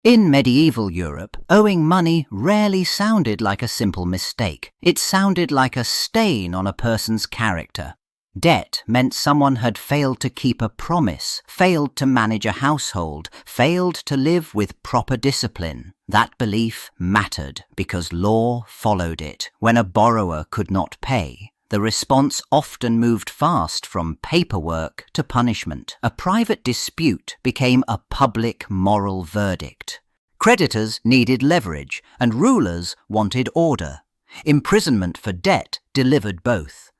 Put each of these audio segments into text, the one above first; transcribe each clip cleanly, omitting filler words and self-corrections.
In medieval Europe, owing money rarely sounded like a simple mistake. It sounded like a stain on a person's character. Debt meant someone had failed to keep a promise, failed to manage a household, failed to live with proper discipline. That belief mattered because law followed it. When a borrower could not pay, the response often moved fast from paperwork to punishment. A private dispute became a public moral verdict. Creditors needed leverage, and rulers wanted order. Imprisonment for debt delivered both.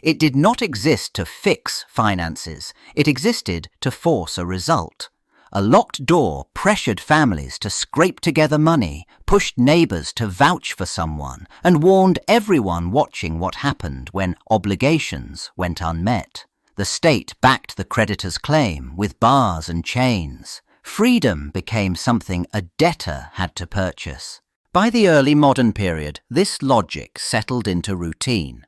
It did not exist to fix finances. It existed to force a result. A locked door pressured families to scrape together money, pushed neighbours to vouch for someone, and warned everyone watching what happened when obligations went unmet. The state backed the creditor's claim with bars and chains. Freedom became something a debtor had to purchase. By the early modern period, this logic settled into routine.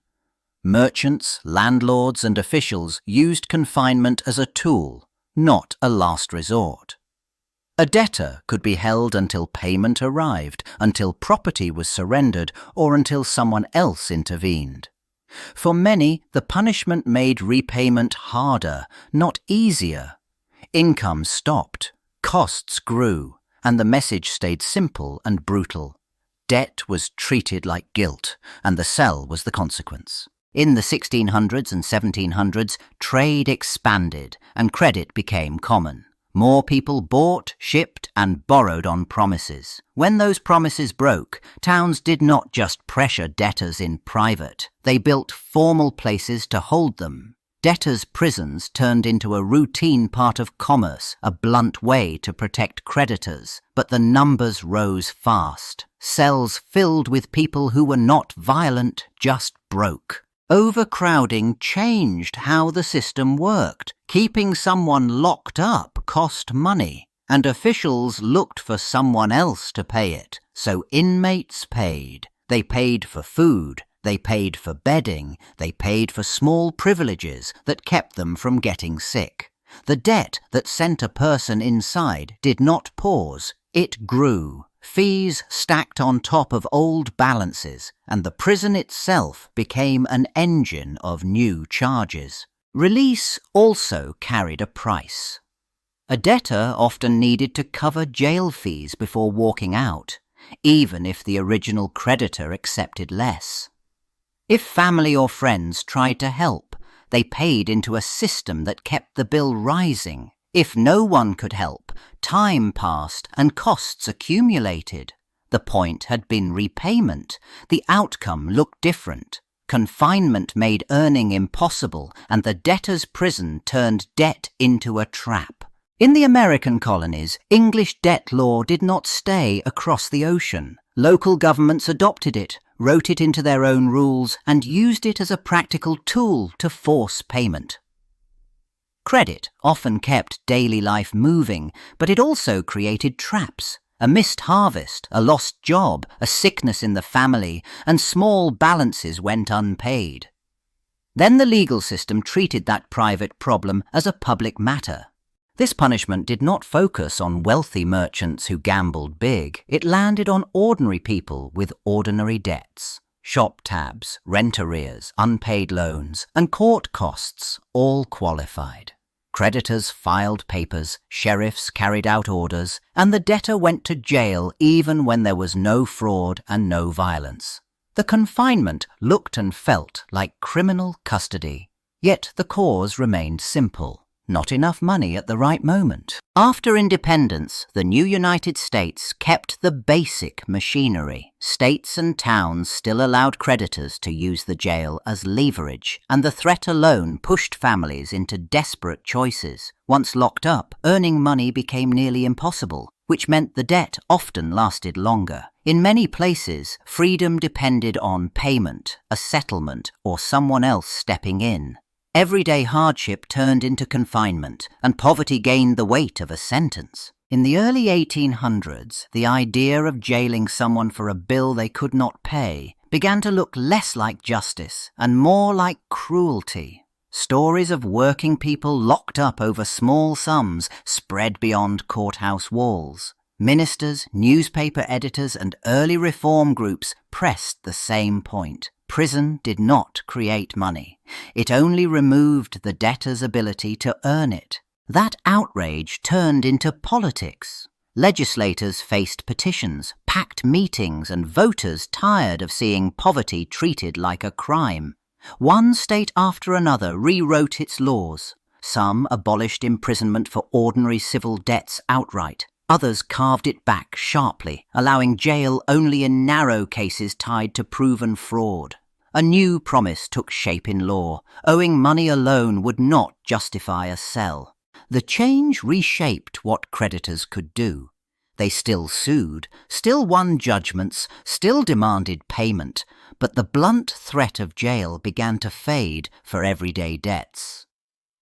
Merchants, landlords, and officials used confinement as a tool, not a last resort. A debtor could be held until payment arrived, until property was surrendered, or until someone else intervened. For many, the punishment made repayment harder, not easier. Income stopped, costs grew, and the message stayed simple and brutal. Debt was treated like guilt, and the cell was the consequence. In the 1600s and 1700s, trade expanded and credit became common. More people bought, shipped, and borrowed on promises. When those promises broke, towns did not just pressure debtors in private. They built formal places to hold them. Debtors' prisons turned into a routine part of commerce, a blunt way to protect creditors. But the numbers rose fast. Cells filled with people who were not violent, just broke. Overcrowding changed how the system worked. Keeping someone locked up cost money, and officials looked for someone else to pay it. So inmates paid. They paid for food, they paid for bedding, they paid for small privileges that kept them from getting sick. The debt that sent a person inside did not pause, it grew. Fees stacked on top of old balances, and the prison itself became an engine of new charges. Release also carried a price. A debtor often needed to cover jail fees before walking out, even if the original creditor accepted less. If family or friends tried to help, they paid into a system that kept the bill rising. If no one could help, time passed and costs accumulated. The point had been repayment. The outcome looked different. Confinement made earning impossible, and the debtor's prison turned debt into a trap. In the American colonies, English debt law did not stay across the ocean. Local governments adopted it, wrote it into their own rules, and used it as a practical tool to force payment. Credit often kept daily life moving, but it also created traps. A missed harvest, a lost job, a sickness in the family, and small balances went unpaid. Then the legal system treated that private problem as a public matter. This punishment did not focus on wealthy merchants who gambled big. It landed on ordinary people with ordinary debts. Shop tabs, rent arrears, unpaid loans, and court costs all qualified. Creditors filed papers, sheriffs carried out orders, and the debtor went to jail even when there was no fraud and no violence. The confinement looked and felt like criminal custody, yet the cause remained simple. Not enough money at the right moment. After independence, the new United States kept the basic machinery. States and towns still allowed creditors to use the jail as leverage, and the threat alone pushed families into desperate choices. Once locked up, earning money became nearly impossible, which meant the debt often lasted longer. In many places, freedom depended on payment, a settlement, or someone else stepping in. Everyday hardship turned into confinement, and poverty gained the weight of a sentence. In the early 1800s, the idea of jailing someone for a bill they could not pay began to look less like justice and more like cruelty. Stories of working people locked up over small sums spread beyond courthouse walls. Ministers, newspaper editors, and early reform groups pressed the same point. Prison did not create money. It only removed the debtor's ability to earn it. That outrage turned into politics. Legislators faced petitions, packed meetings, and voters tired of seeing poverty treated like a crime. One state after another rewrote its laws. Some abolished imprisonment for ordinary civil debts outright. Others carved it back sharply, allowing jail only in narrow cases tied to proven fraud. A new promise took shape in law. Owing money alone would not justify a cell. The change reshaped what creditors could do. They still sued, still won judgments, still demanded payment, but the blunt threat of jail began to fade for everyday debts.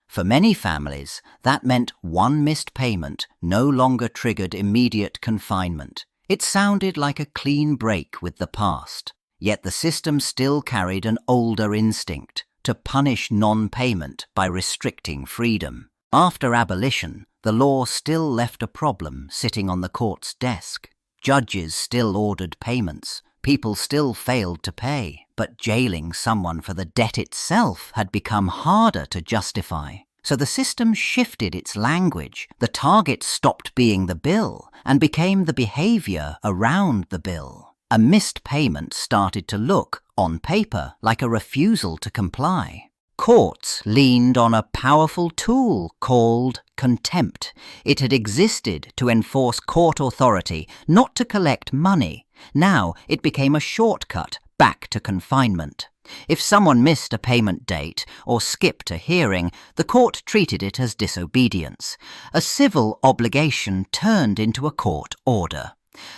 For many families, that meant one missed payment no longer triggered immediate confinement. It sounded like a clean break with the past, yet the system still carried an older instinct to punish non-payment by restricting freedom. After abolition, the law still left a problem sitting on the court's desk. Judges still ordered payments. People still failed to pay, but jailing someone for the debt itself had become harder to justify. So the system shifted its language. The target stopped being the bill and became the behavior around the bill. A missed payment started to look, on paper, like a refusal to comply. Courts leaned on a powerful tool called contempt. It had existed to enforce court authority, not to collect money. Now it became a shortcut back to confinement. If someone missed a payment date or skipped a hearing, the court treated it as disobedience. A civil obligation turned into a court order.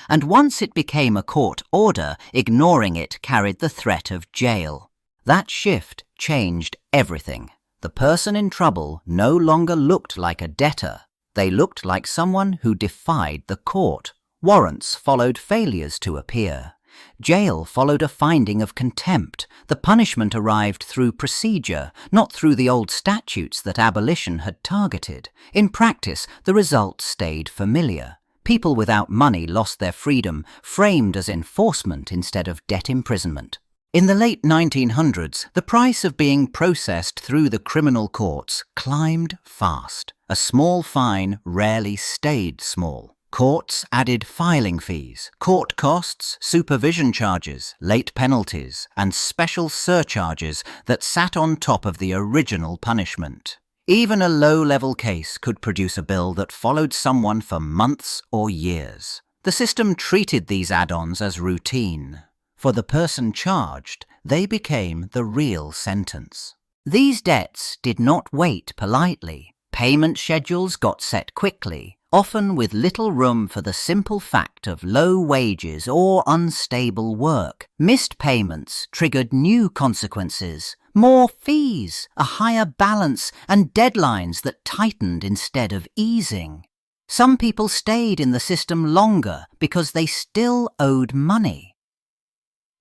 And once it became a court order, ignoring it carried the threat of jail. That shift changed everything. The person in trouble no longer looked like a debtor. They looked like someone who defied the court. Warrants followed failures to appear. Jail followed a finding of contempt. The punishment arrived through procedure, not through the old statutes that abolition had targeted. In practice, the result stayed familiar. People without money lost their freedom, framed as enforcement instead of debt imprisonment. In the late 1900s, the price of being processed through the criminal courts climbed fast. A small fine rarely stayed small. Courts added filing fees, court costs, supervision charges, late penalties, and special surcharges that sat on top of the original punishment. Even a low-level case could produce a bill that followed someone for months or years. The system treated these add-ons as routine. For the person charged, they became the real sentence. These debts did not wait politely. Payment schedules got set quickly, often with little room for the simple fact of low wages or unstable work. Missed payments triggered new consequences, more fees, a higher balance, and deadlines that tightened instead of easing. Some people stayed in the system longer because they still owed money.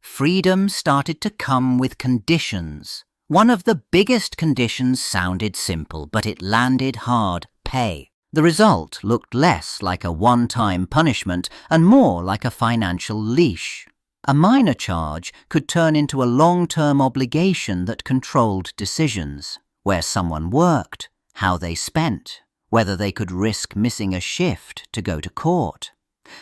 Freedom started to come with conditions. One of the biggest conditions sounded simple, but it landed hard: pay. The result looked less like a one-time punishment and more like a financial leash. A minor charge could turn into a long-term obligation that controlled decisions: where someone worked, how they spent, whether they could risk missing a shift to go to court.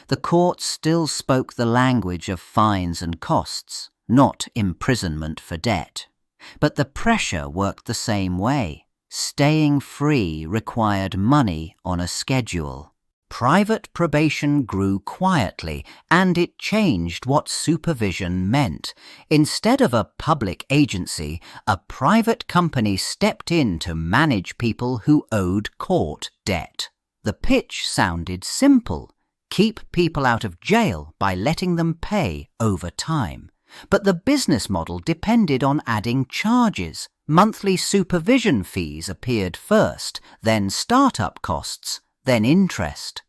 The courts still spoke the language of fines and costs, not imprisonment for debt. But the pressure worked the same way. Staying free required money on a schedule. Private probation grew quietly, and it changed what supervision meant. Instead of a public agency, a private company stepped in to manage people who owed court debt. The pitch sounded simple: keep people out of jail by letting them pay over time. But the business model depended on adding charges. Monthly supervision fees appeared first, then startup costs, then interest.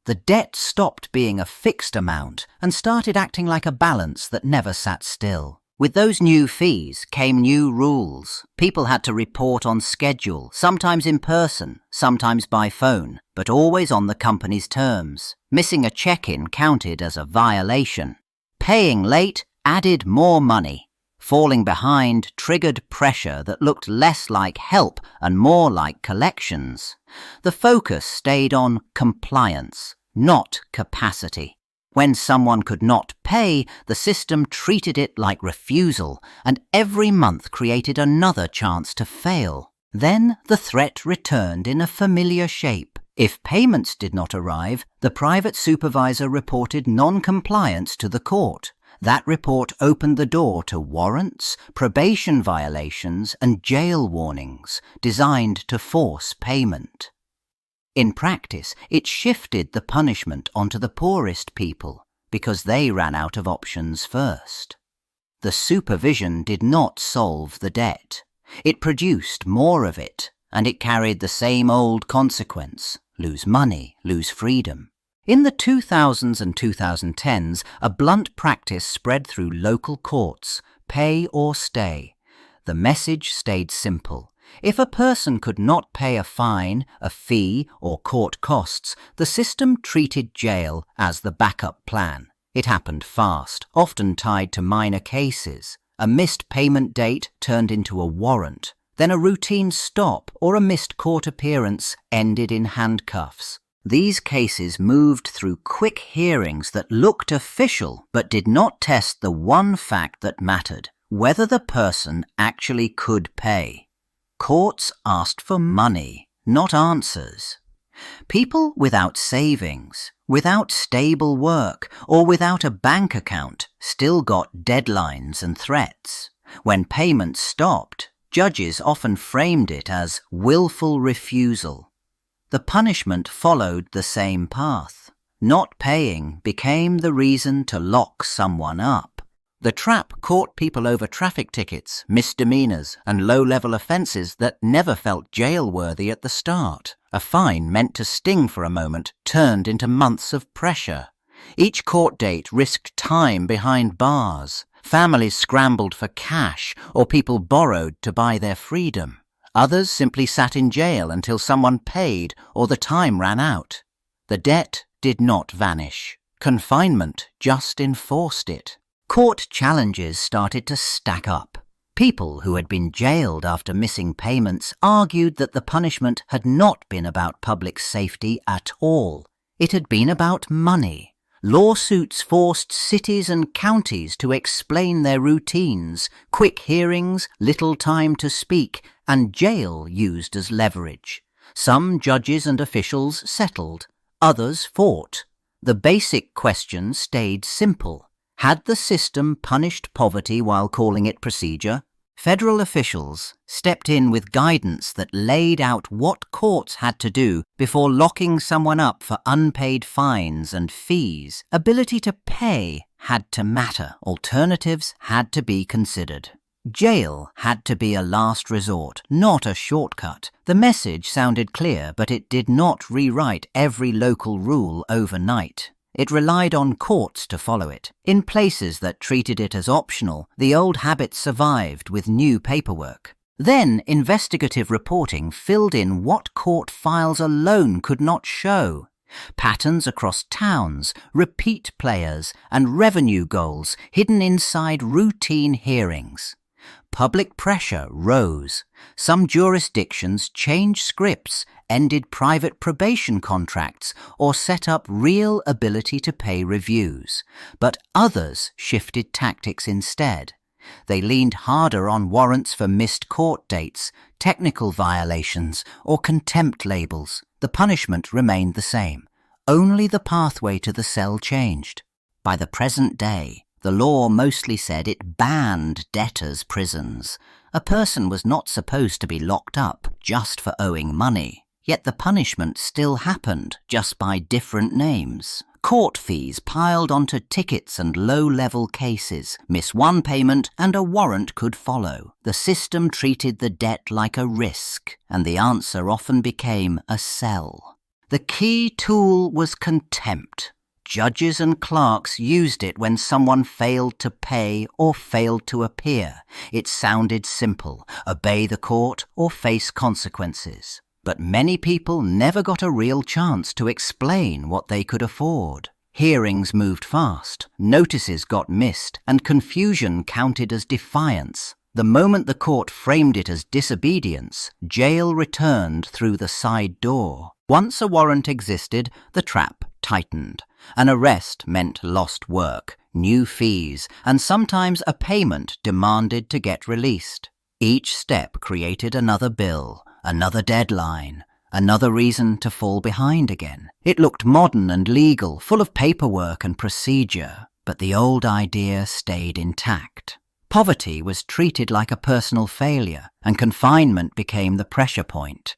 The debt stopped being a fixed amount and started acting like a balance that never sat still. With those new fees came new rules. People had to report on schedule, sometimes in person, sometimes by phone, but always on the company's terms. Missing a check-in counted as a violation. Paying late added more money. Falling behind triggered pressure that looked less like help and more like collections. The focus stayed on compliance, not capacity. When someone could not pay, the system treated it like refusal, and every month created another chance to fail. Then the threat returned in a familiar shape. If payments did not arrive, the private supervisor reported non-compliance to the court. That report opened the door to warrants, probation violations, and jail warnings, designed to force payment. In practice, it shifted the punishment onto the poorest people because they ran out of options first. The supervision did not solve the debt. It produced more of it, and it carried the same old consequence: lose money, lose freedom. In the 2000s and 2010s, a blunt practice spread through local courts: pay or stay. The message stayed simple. If a person could not pay a fine, a fee, or court costs, the system treated jail as the backup plan. It happened fast, often tied to minor cases. A missed payment date turned into a warrant. Then a routine stop or a missed court appearance ended in handcuffs. These cases moved through quick hearings that looked official but did not test the one fact that mattered: whether the person actually could pay. Courts asked for money, not answers. People without savings, without stable work, or without a bank account still got deadlines and threats. When payments stopped, judges often framed it as willful refusal. The punishment followed the same path. Not paying became the reason to lock someone up. The trap caught people over traffic tickets, misdemeanors, and low-level offences that never felt jail-worthy at the start. A fine meant to sting for a moment turned into months of pressure. Each court date risked time behind bars. Families scrambled for cash, or people borrowed to buy their freedom. Others simply sat in jail until someone paid or the time ran out. The debt did not vanish. Confinement just enforced it. Court challenges started to stack up. People who had been jailed after missing payments argued that the punishment had not been about public safety at all. It had been about money. Lawsuits forced cities and counties to explain their routines, quick hearings, little time to speak, and jail used as leverage. Some judges and officials settled. Others fought. The basic question stayed simple. Had the system punished poverty while calling it procedure? Federal officials stepped in with guidance that laid out what courts had to do before locking someone up for unpaid fines and fees. Ability to pay had to matter. Alternatives had to be considered. Jail had to be a last resort, not a shortcut. The message sounded clear, but it did not rewrite every local rule overnight. It relied on courts to follow it. In places that treated it as optional, the old habits survived with new paperwork. Then investigative reporting filled in what court files alone could not show. Patterns across towns, repeat players, and revenue goals hidden inside routine hearings. Public pressure rose. Some jurisdictions changed scripts, ended private probation contracts, or set up real ability to pay reviews. But others shifted tactics instead. They leaned harder on warrants for missed court dates, technical violations, or contempt labels. The punishment remained the same. Only the pathway to the cell changed. By the present day, the law mostly said it banned debtors' prisons. A person was not supposed to be locked up just for owing money. Yet the punishment still happened, just by different names. Court fees piled onto tickets and low-level cases. Miss one payment and a warrant could follow. The system treated the debt like a risk, and the answer often became a cell. The key tool was contempt. Judges and clerks used it when someone failed to pay or failed to appear. It sounded simple: obey the court or face consequences. But many people never got a real chance to explain what they could afford. Hearings moved fast, notices got missed, and confusion counted as defiance. The moment the court framed it as disobedience, jail returned through the side door. Once a warrant existed, the trap tightened. An arrest meant lost work, new fees, and sometimes a payment demanded to get released. Each step created another bill, another deadline, another reason to fall behind again. It looked modern and legal, full of paperwork and procedure, but the old idea stayed intact. Poverty was treated like a personal failure, and confinement became the pressure point.